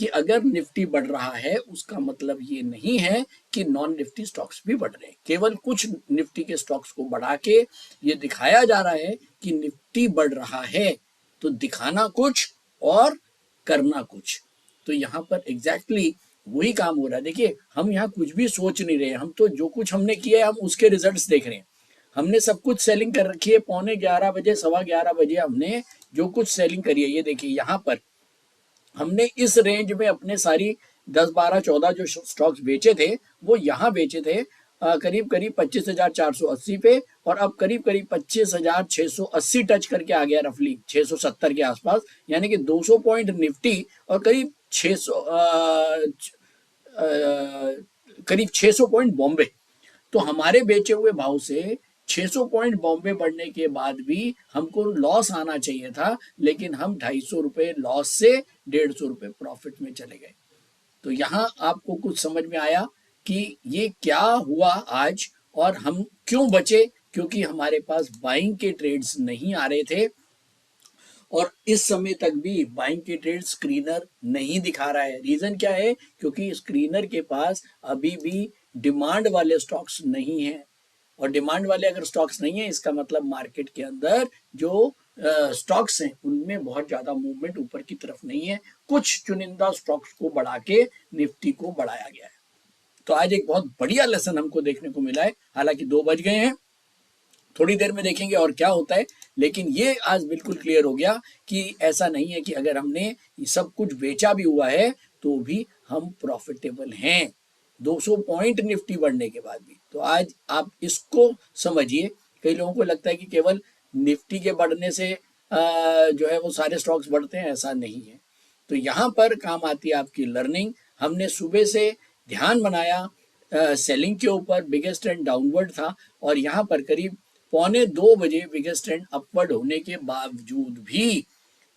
कि अगर निफ्टी बढ़ रहा है उसका मतलब ये नहीं है कि नॉन निफ्टी स्टॉक्स भी बढ़ रहे हैं। केवल कुछ निफ्टी के स्टॉक्स को बढ़ा के ये दिखाया जा रहा है कि निफ्टी बढ़ रहा है, तो दिखाना कुछ और करना कुछ। तो यहाँ पर एग्जैक्टली वही काम हो रहा है। देखिए हम यहाँ कुछ भी सोच नहीं रहे, हम तो जो कुछ हमने किया है हम उसके रिजल्ट्स देख रहे हैं। हमने सब कुछ सेलिंग कर रखी है, 11:15 बजे 11:15 बजे हमने जो कुछ सेलिंग करी है। ये देखिए यहाँ पर हमने इस रेंज में अपने सारी 10 12 14 जो स्टॉक्स बेचे थे वो यहाँ बेचे थे करीब करीब 25,480 पे, और अब करीब करीब 25,680 टच करके आ गया, रफली 670 के आसपास। यानी कि 200 पॉइंट निफ्टी और करीब 600 पॉइंट बॉम्बे। तो हमारे बेचे हुए भाव से 600 पॉइंट बॉम्बे बढ़ने के बाद भी हमको लॉस आना चाहिए था, लेकिन हम 250 रुपए लॉस से 150 रुपए प्रॉफिट में चले गए। तो यहाँ आपको कुछ समझ में आया कि ये क्या हुआ आज और हम क्यों बचे? क्योंकि हमारे पास बाइंग के ट्रेड्स नहीं आ रहे थे, और इस समय तक भी बाइंग के ट्रेड स्क्रीनर नहीं दिखा रहा है। रीजन क्या है? क्योंकि स्क्रीनर के पास अभी भी डिमांड वाले स्टॉक्स नहीं है, और डिमांड वाले अगर स्टॉक्स नहीं है इसका मतलब मार्केट के अंदर जो स्टॉक्स हैं उनमें बहुत ज्यादा मूवमेंट ऊपर की तरफ नहीं है। कुछ चुनिंदा स्टॉक्स को बढ़ा के निफ्टी को बढ़ाया गया है। तो आज एक बहुत बढ़िया लेसन हमको देखने को मिला है। हालांकि 2 बज गए हैं, थोड़ी देर में देखेंगे और क्या होता है, लेकिन ये आज बिल्कुल क्लियर हो गया कि ऐसा नहीं है कि अगर हमने सब कुछ बेचा भी हुआ है तो भी हम प्रॉफिटेबल हैं 200 पॉइंट निफ्टी बढ़ने के बाद भी। तो आज आप इसको समझिए। कई लोगों को लगता है कि केवल निफ्टी के बढ़ने से जो है वो सारे स्टॉक्स बढ़ते हैं, ऐसा नहीं है। तो यहाँ पर काम आती है आपकी लर्निंग। हमने सुबह से ध्यान बनाया सेलिंग के ऊपर, बिगेस्ट ट्रेंड डाउनवर्ड था, और यहाँ पर करीब 1:45 बजे बिगेस्ट ट्रेंड अपवर्ड होने के बावजूद भी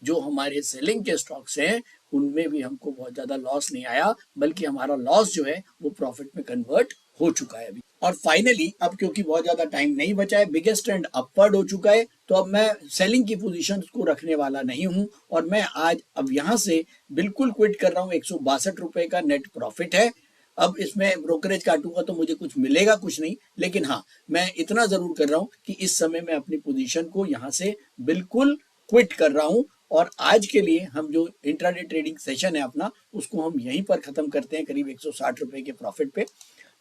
जो हमारे सेलिंग के स्टॉक्स हैं उनमें भी हमको बहुत ज्यादा लॉस नहीं आया, बल्कि हमारा लॉस जो है वो प्रॉफिट में कन्वर्ट हो चुका है अभी। और फाइनली अब क्योंकि बहुत ज्यादा टाइम नहीं बचा है, बिगेस्ट ट्रेंड अपवर्ड हो चुका है, तो अब मैं सेलिंग की पोजीशन को रखने वाला नहीं हूं, और मैं आज अब यहां से बिल्कुल क्विट कर रहा हूं। 162 रुपए का नेट प्रॉफिट है। अब इसमें ब्रोकरेज काटूंगा तो मुझे कुछ मिलेगा कुछ नहीं, लेकिन हाँ मैं इतना जरूर कर रहा हूं कि इस समय मैं अपनी पोजीशन को यहां से बिल्कुल क्विट कर रहा हूं। और आज के लिए हम जो इंट्राडे ट्रेडिंग सेशन है अपना, उसको हम यहीं पर खत्म करते हैं करीब 160 रुपए के प्रॉफिट पे,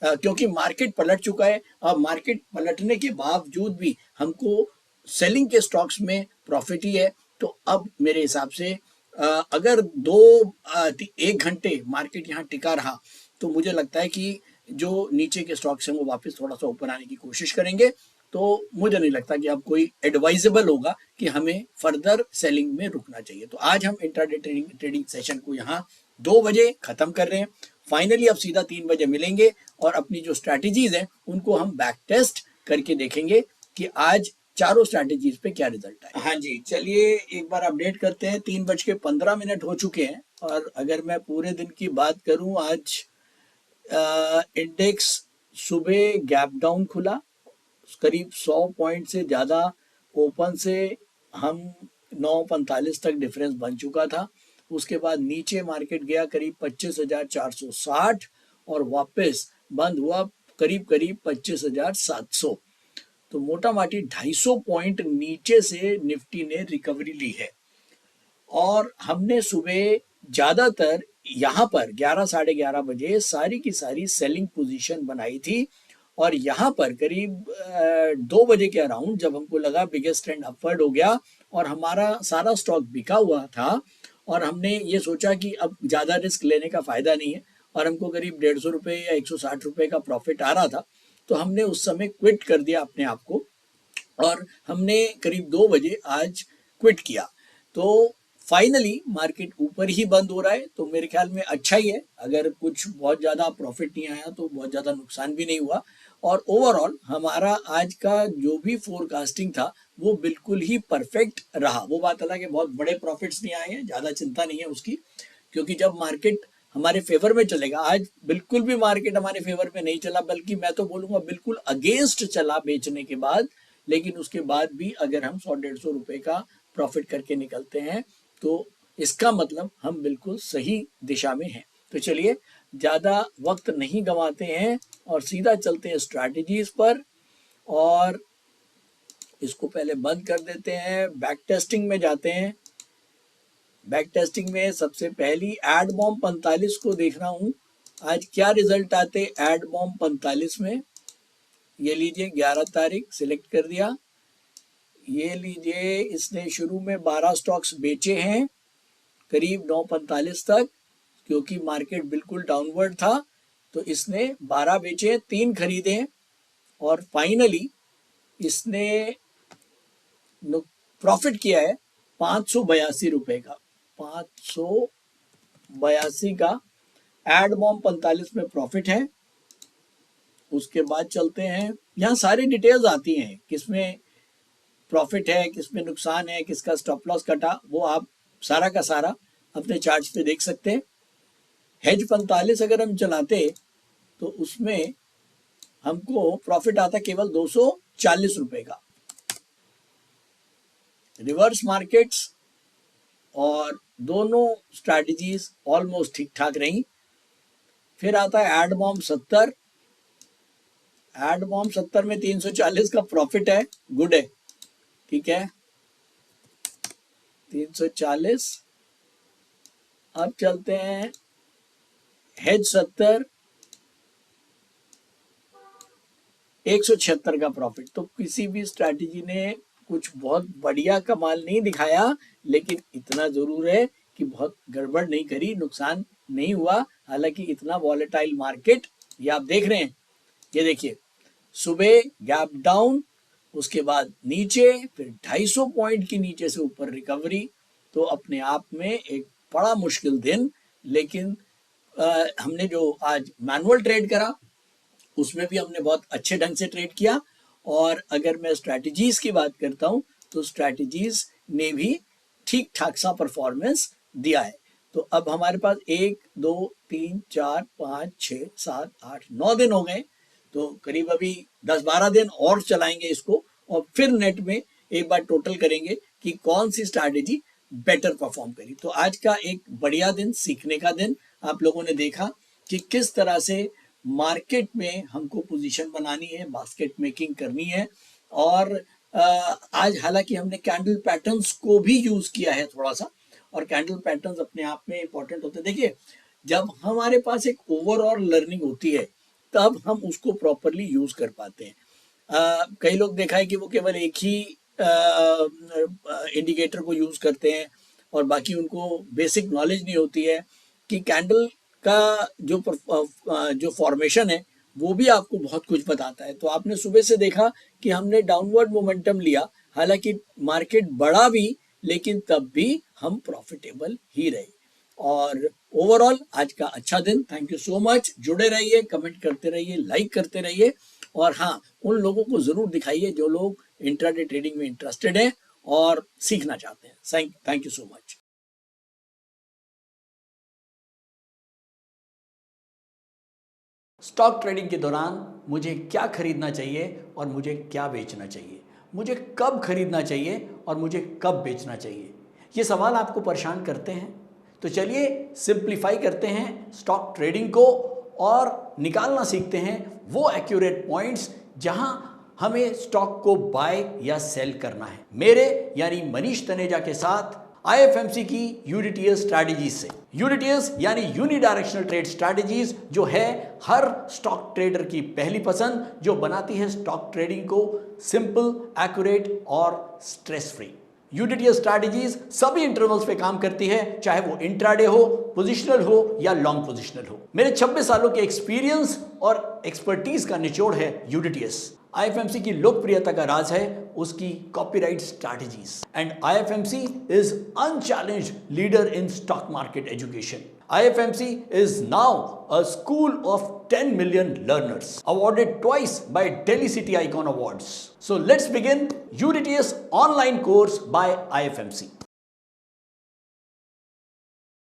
क्योंकि मार्केट पलट चुका है। अब मार्केट पलटने के बावजूद भी हमको सेलिंग के स्टॉक्स में प्रॉफिट ही है। तो अब मेरे हिसाब से अगर 1 घंटे मार्केट यहाँ टिका रहा तो मुझे लगता है कि जो नीचे के स्टॉक्स हैं वो वापस थोड़ा सा ऊपर आने की कोशिश करेंगे। तो मुझे नहीं लगता कि अब कोई एडवाइजेबल होगा कि हमें फर्दर सेलिंग में रुकना चाहिए। तो आज हम इंट्राडे ट्रेडिंग सेशन को यहाँ 2 बजे खत्म कर रहे हैं। फाइनली अब सीधा 3 बजे मिलेंगे और अपनी जो स्ट्रैटेजीज हैं उनको हम बैक टेस्ट करके देखेंगे कि आज चारों स्ट्रैटेजीज पे क्या रिजल्ट आए। हाँ जी, चलिए एक बार अपडेट करते हैं। 3:15 हो चुके हैं, और अगर मैं पूरे दिन की बात करूं, आज इंडेक्स सुबह गैप डाउन खुला, करीब 100 पॉइंट से ज़्यादा ओपन से हम 9:45 तक डिफरेंस बन चुका था। उसके बाद नीचे मार्केट गया करीब 25,460 और वापस बंद हुआ करीब करीब 25,700। तो मोटा माटी 250 पॉइंट नीचे से निफ्टी ने रिकवरी ली है। और हमने सुबह ज़्यादातर यहाँ पर 11 साढ़े 11 बजे सारी की सारी सेलिंग पोजीशन बनाई थी, और यहाँ पर करीब 2 बजे के अराउंड जब हमको लगा बिगेस्ट ट्रेंड अपवर्ड हो गया और हमारा सारा स्टॉक बिका हुआ था और हमने ये सोचा कि अब ज़्यादा रिस्क लेने का फ़ायदा नहीं है और हमको करीब 150 रुपये या 160 रुपये का प्रॉफिट आ रहा था, तो हमने उस समय क्विट कर दिया अपने आप को और हमने करीब 2 बजे आज क्विट किया। तो फाइनली मार्केट ऊपर ही बंद हो रहा है, तो मेरे ख्याल में अच्छा ही है। अगर कुछ बहुत ज़्यादा प्रॉफिट नहीं आया तो बहुत ज़्यादा नुकसान भी नहीं हुआ और ओवरऑल हमारा आज का जो भी फोरकास्टिंग था वो बिल्कुल ही परफेक्ट रहा। वो बात अलग है, बहुत बड़े प्रॉफिट्स नहीं आए हैं, ज़्यादा चिंता नहीं है उसकी, क्योंकि जब मार्केट हमारे फेवर में चलेगा, आज बिल्कुल भी मार्केट हमारे फेवर में नहीं चला, बल्कि मैं तो बोलूँगा बिल्कुल अगेंस्ट चला बेचने के बाद, लेकिन उसके बाद भी अगर हम 100-150 रुपये का प्रॉफिट करके निकलते हैं तो इसका मतलब हम बिल्कुल सही दिशा में हैं। तो चलिए ज़्यादा वक्त नहीं गंवाते हैं और सीधा चलते हैं स्ट्रैटेजीज पर और इसको पहले बंद कर देते हैं। बैक टेस्टिंग में जाते हैं। बैक टेस्टिंग में सबसे पहली एडमॉम 45 को देख रहा हूँ, आज क्या रिजल्ट आते एडमॉम 45 में। ये लीजिए 11 तारीख सिलेक्ट कर दिया। ये लीजिए इसने शुरू में 12 स्टॉक्स बेचे हैं करीब 9:45 तक, क्योंकि मार्केट बिल्कुल डाउनवर्ड था तो इसने 12 बेचे, 3 खरीदे और फाइनली इसने प्रॉफिट किया है 582 रुपये का, 582 का एडमॉम 45 में प्रॉफिट है। उसके बाद चलते हैं, यहाँ सारी डिटेल्स आती हैं, किसमें प्रॉफिट है, किसमें नुकसान है, किसका स्टॉप लॉस कटा, वो आप सारा का सारा अपने चार्ट्स पे देख सकते हैं। हेज 45 अगर हम चलाते तो उसमें हमको प्रॉफिट आता केवल 240 रुपये का। रिवर्स मार्केट्स और दोनों स्ट्रैटेजीज ऑलमोस्ट ठीक ठाक रही। फिर आता है एडमॉम 70। एडमॉम 70 में 340 का प्रॉफिट है, गुड है, ठीक है 340। अब चलते हैं हेज 70, 176 का प्रॉफिट। तो किसी भी स्ट्रैटेजी ने कुछ बहुत बढ़िया कमाल नहीं दिखाया, लेकिन इतना जरूर है कि बहुत गड़बड़ नहीं करी, नुकसान नहीं हुआ। हालांकि इतना वॉलेटाइल मार्केट, ये आप देख रहे हैं, ये देखिए सुबह गैप डाउन, उसके बाद नीचे, फिर 250 पॉइंट की नीचे से ऊपर रिकवरी। तो अपने आप में एक बड़ा मुश्किल दिन, लेकिन हमने जो आज मैनुअल ट्रेड करा उसमें भी हमने बहुत अच्छे ढंग से ट्रेड किया। और अगर मैं स्ट्रैटेजीज की बात करता हूं तो स्ट्रैटेजीज ने भी ठीक ठाक सा परफॉर्मेंस दिया है। तो अब हमारे पास 1 2 3 4 5 6 7 8 9 दिन हो गए, तो करीब अभी 10-12 दिन और चलाएंगे इसको और फिर नेट में एक बार टोटल करेंगे कि कौन सी स्ट्रैटेजी बेटर परफॉर्म करी। तो आज का एक बढ़िया दिन, सीखने का दिन। आप लोगों ने देखा कि किस तरह से मार्केट में हमको पोजीशन बनानी है, बास्केट मेकिंग करनी है। और आज हालांकि हमने कैंडल पैटर्न्स को भी यूज किया है थोड़ा सा, और कैंडल पैटर्न्स अपने आप में इंपॉर्टेंट होते हैं। देखिए, जब हमारे पास एक ओवरऑल लर्निंग होती है तब हम उसको प्रॉपरली यूज कर पाते हैं। कई लोग देखा है कि वो केवल एक ही इंडिकेटर को यूज करते हैं और बाकी उनको बेसिक नॉलेज नहीं होती है कि कैंडल का जो फॉर्मेशन है वो भी आपको बहुत कुछ बताता है। तो आपने सुबह से देखा कि हमने डाउनवर्ड मोमेंटम लिया, हालांकि मार्केट बढ़ा भी, लेकिन तब भी हम प्रॉफिटेबल ही रहे। और ओवरऑल आज का अच्छा दिन। Thank you so much. जुड़े रहिए, कमेंट करते रहिए, लाइक करते रहिए, और हाँ, उन लोगों को जरूर दिखाइए जो लोग इंट्राडे ट्रेडिंग में इंटरेस्टेड हैं और सीखना चाहते हैं। Thank you so much. Stock trading के दौरान मुझे क्या खरीदना चाहिए और मुझे क्या बेचना चाहिए, मुझे कब खरीदना चाहिए और मुझे कब बेचना चाहिए, ये सवाल आपको परेशान करते हैं। तो चलिए सिंप्लीफाई करते हैं स्टॉक ट्रेडिंग को और निकालना सीखते हैं वो एक्यूरेट पॉइंट्स जहां हमें स्टॉक को बाय या सेल करना है। मेरे यानी मनीष तनेजा के साथ IFMC की यूनिटीएस स्ट्रैटेजीज से। यूनिटीएस यानी यूनि डायरेक्शनल ट्रेड स्ट्रैटेजीज, जो है हर स्टॉक ट्रेडर की पहली पसंद, जो बनाती है स्टॉक ट्रेडिंग को सिंपल, एक्यूरेट और स्ट्रेस फ्री। यूनिटीएस स्ट्रैटेजीज सभी इंटरवल्स पे काम करती है, चाहे वो इंट्राडे हो, पोजिशनल हो या लॉन्ग पोजिशनल हो। मेरे 26 सालों के एक्सपीरियंस और एक्सपर्टीज का निचोड़ है यूनिटीएस। IFMC की लोकप्रियता का राज है उसकी copyright strategies, and IFMC is unchallenged leader in stock market education. IFMC is now a school of 10 million learners, awarded twice by Delhi City Icon Awards. So let's begin UDTS online course by IFMC.